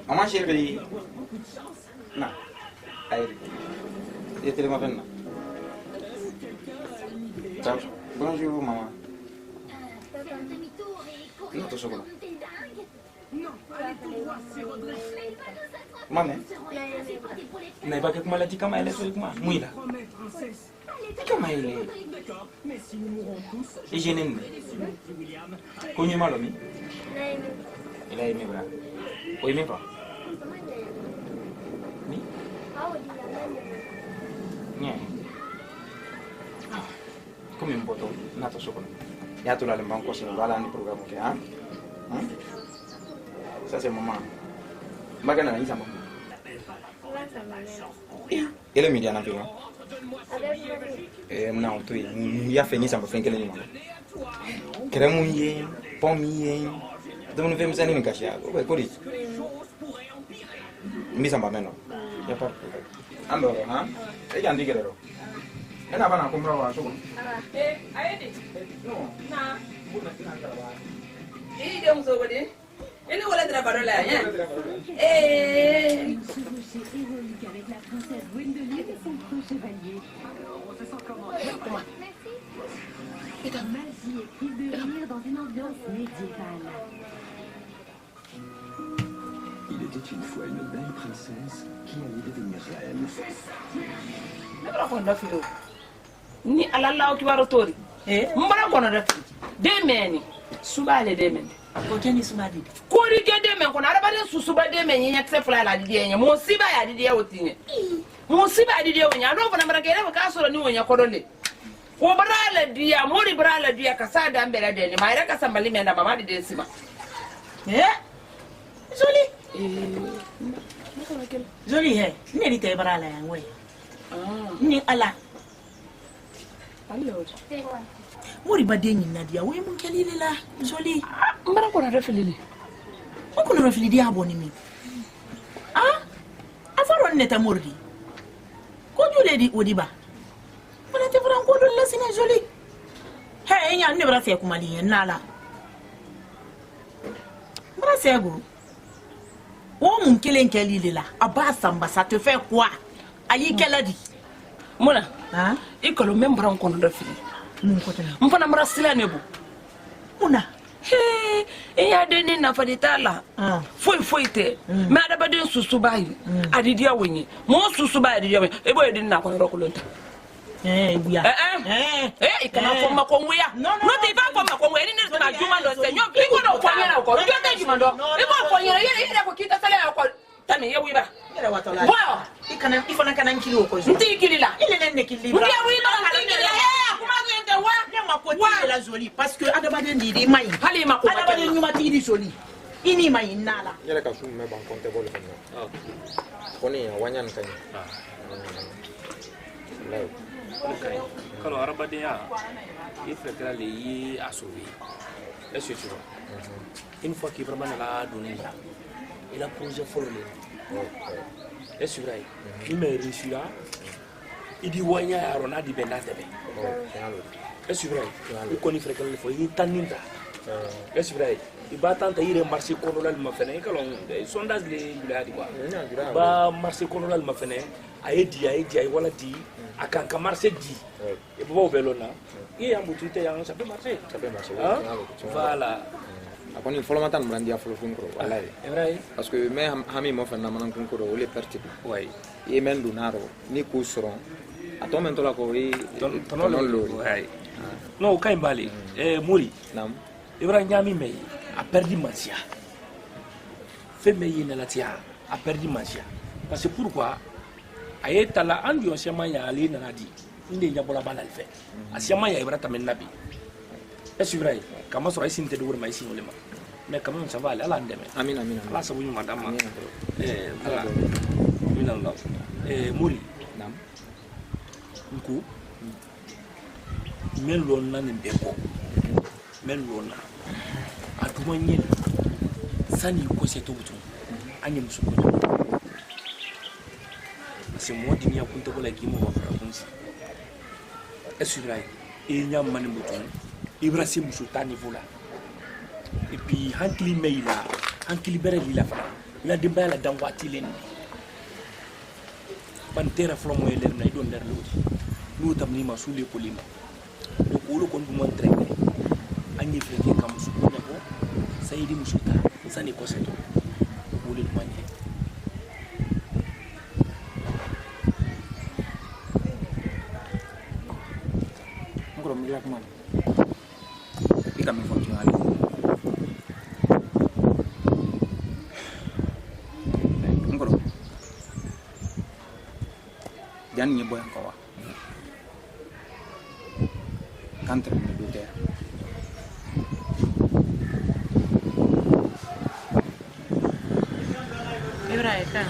Maman chérie. Non. Allez. Il est tellement bien. Bonjour maman. Non, tu chocolat. Maman. N'a pas que maladie comme elle est avec moi. Oui là. Comment elle est? Et je n'aime pas. Connu mal ami. Il a aimé voilà. Oui mais pas. Oui. Bien. Come un botto, nato chocolat. Ya tu la le banco sin bala ni programa que ah. Ça c'est maman. Magana ni sama. Ele mi dia na pino. Non tu ya fini sama fen kele ni ma. Crème yé, pomme yé. Donc nous faisons ça ni caché. Ouais, quoi dit? Mi sama meno. Ya pas. Ando ha. E ya ndike lero. Ena bana kumbra wa so. Ayede. No. Na. Ide muso bode. Ele wala dra parola ya. Avec la princesse Gwendoline et son preux chevalier. Magie et crise de rire dans une ambiance médiévale. Il était une fois une belle princesse qui allait devenir reine. Ni alalla ki waro tori mbara kono rek de meni subale de men ko tani subade ko ri ke de men kono araba de susuba de men nya tse fula la de nya mo siba ya de ya otinye mo siba de wonya do fana mara kere ka soro ni wonya kodole ko brala dia mori brala dia ka sada mbere de ni mayra ka sambali menda mama de siba joli joli he ni ri te brala ya ngwe ni ala Mori badenyi nadia we mun kelile la joli mbara ko na refilili ko na refilili aboni mi afaro neta mordi ko jole di odiba wala te fran ko la sina joli he nya ne bra se kuma li nala bra se go o mun kelen kelile la abasamba ça te fait quoi ayi keladi mona ikolo membran kono da fili mun ko tan mfana mara sila ne bu muna ya de ni na fadita la foi te me adaba de susu bayi adidi awonyi mo susu bayi adidi awonyi e boy de na kono rokolonta buya ikana forma ko nguya no te ba forma ko nguya ni ne na juma do se nyo bi ko no ko nyana ko do te juma do e bo ko nyana ye ko kita sala ko tani ye wiba era watola bo ikana ifana kana nkilo ko nti kilila ile nenne kilibra nti wiba nti kuma ngende wa nyama ko ti la joli parce que adaba de ndi mai halima ko adaba de nyuma ti di joli ini mai nala Yele ka summe ban konte bol fenno. Koni wanyan kan. Lai. Kalau araba de ya il faut que les y a sauvé. Est-ce que tu vois? Une fois qu'il vraiment la donné il a posé fort le. Est-ce vrai? Il m'a reçu là. Il dit wanya arona di benatebe. Est-ce vrai? Il connaît fréquemment il faut il taninda. Est-ce vrai? Il va tenter de marcher colonel ma fene que l'on sondage les guladi quoi. Ba marcher colonel ma fene aidi wala di akan ka marcher di. Et pour velona. Il a mutuité yang ça peut marcher. Voilà. Akoni folo matan brandi a folo funkro wallahi Vrai. parce que me hami mo fanna manan kunkuro ole perti Oui. e men dunaro ni kusron atomen tola ko ri Tonolo. Oui. Non, quand Bali Mouri. nam Ibrahim Nyami me a perdu Mansia. Fait me yina la tia a perdu Mansia. Parce que pourquoi ayeta la andi on sema ya ali na di. Inde nyabola bala le fait. Asiama ya Ibrahim tamen nabi. Est-ce vrai? Comment sera ici de douer maïs au lema? Mais quand même ça va aller à l'andeme. amin Allah ça vous madame. Voilà. Minallah. Mouri. nam Nku. Melona ni beko. Melona. Aduma nyel. sani ko se to butu an yi musu ko c'est moi qui a compté pour la qui m'a fait est-ce que il y a mani butu Ibrahim Moussouta niveau là et puis hankli meila hankli bere lila fana la demba la dangwati len bantera flomo e ler na idon ler lodi lu tam ni ma sule ko lima do ko lo kon du mon traité anyi feke kam su ko ko sayidi Moussouta sani ko seto wulil mani ngoro mi lak man ika mi fonctionnel ngoro jan ni boy ko wa kantre mi do ter Ibrahim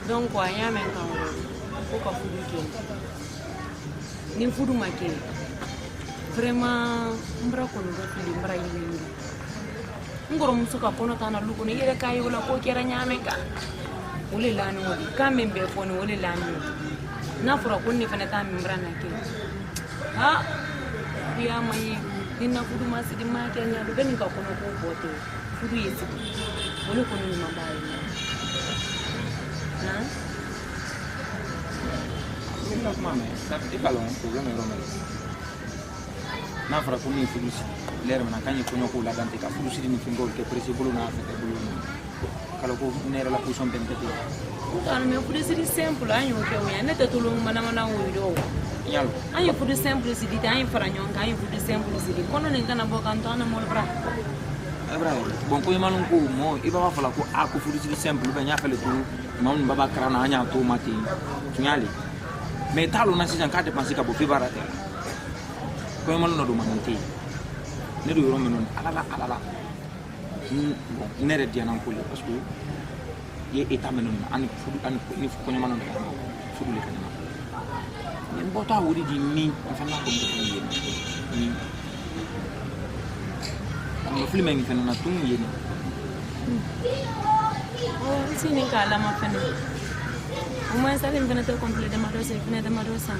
donc quoi ya men kan ko ka fudu ke ni fudu make vraiment mbra ko no fili mbra yini ngoro musuka kono tana luko ne yere kai wala ko kera nyame ka wole lanu wodi kambe be foni wole lanu na fura kunni fana ta mbra na ke ha ya mai dinna fudu masidi ma ke nya do ben ka kono ko bote fudu yesi wole kono ni mabaye ha ina mame sabe balon problème romel na fara ko ni fulusi leer mana kany ko ñoko la dante ka fulusi ni fingol ke presi bulu na afete bulu kala ko nere la position ben tete kan me fulusi di simple anyo ke o ya neta tulu mana mana wo do nyalo anyo fulusi simple si di tan fara nyon kan anyo fulusi simple si di kono ne kana boka antana mo bra Ibrahim bon ko imalon ko mo iba wa fala ko a ko fulusi di simple be nya fele tu mon baba krana anya to mati nyali mais talo na sijan ka dépenser ka bo fi barate ko mal no do manti ne do yoro menon alala bon nere diana ko le parce que ye eta menon an fudu an ni ko nyama non fudu le kana ni bota wuri di ni fana ko ni ni film ngi fana tum yeni oh sini kala ma fana o moins ça vient de compléter de madosa et venir de madosa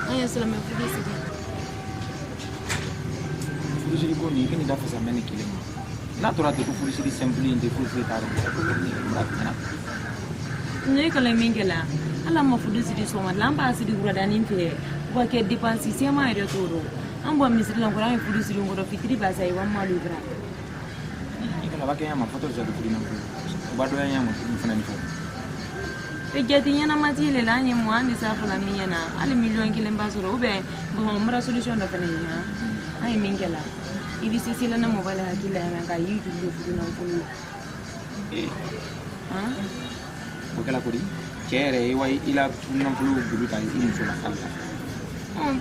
ay sala me fulusi di fulusi ko ni kini da fasa meni kilema na tora te ko fulusi di simple inde fulusi taro ne kala mingela ala ma fulusi di so ma lamba si di gura dani fe ko ke dépense si ma ere todo ambo misri la gura fulusi di ngoro fitri basa i wa malu bra ikala ba ke ma foto za ko dina ko ba do ya ma fana ni fo e jadi yana matile la ni mo andi sa fala mi yana ali million kile mbasoro ube bon mara solution da fana ya ay mingela ibi sisi la na mobile hakila ya nga yidu lu fu na fu ha o kala ko di chere way ila na fu bulu ta ini so la kala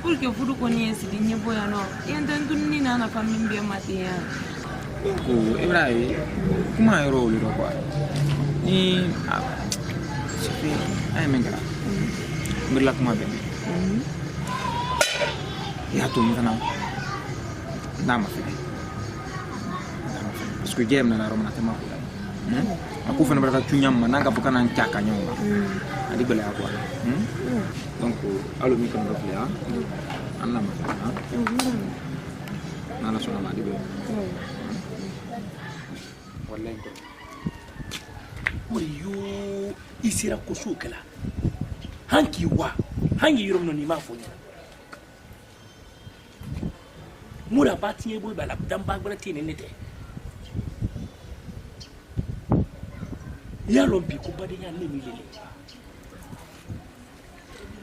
porque fu ko ni esi di nyebo ya no yanda dunni na na famille be matia ko Ibrahim kuma yoro lu do ko ni ay mengara berla kuma be ya to ngana nama fi parce que game na romana tema aku fana berata tunyam mananga bukana nchaka nyonga adi bele akwa donc alo mi kan do ya anna ma nana sona ma di be wallahi ko yo isira ko sukala hanki yurum no ni ma fo mura batinye bo bala dan bagbara tini nete ya lombi ko bade ya ne mi lele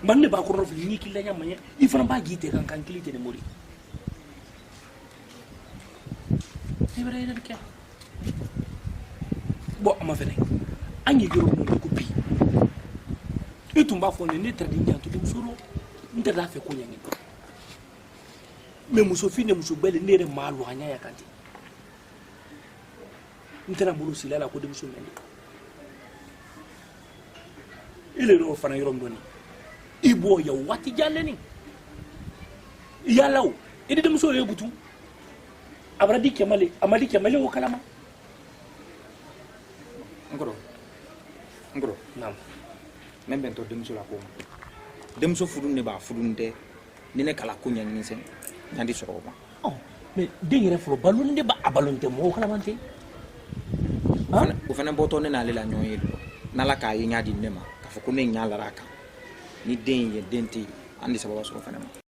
manne ba ko rof ni ki la nyamanya ifran ba gite kan kilite de mori ibra ina bika bo ama fene anyi yurum no ko bi itumba fo ne tradi nyanto dum soro ndada fe ko nyangi me muso fine muso bele nere malu hanya ya kanti ntena bulu silala ko de muso mende ile ro fana yorom doni ibo ya wati jalleni yalaw ide de muso le butu abradi kemale amali kemale o kalama Ngoro. Naam. Men bento denmuso la ko. Denmuso fudu ne ba fudu nte. Ni ne kala ko ɲani sen. Ɲandi sɔrɔ ma. Oh, mais den yɛrɛ fɔlɔ balon de ba a balon tɛ mɔgɔw kalama tɛ. O fana bɔtɔ ne n'ale la ɲɔgɔn ye n'ala k'a ye ɲa di ne ma k'a fɔ ko ne ɲa lara a kan ni den ye den tɛ an de sababa sɔrɔ fana ma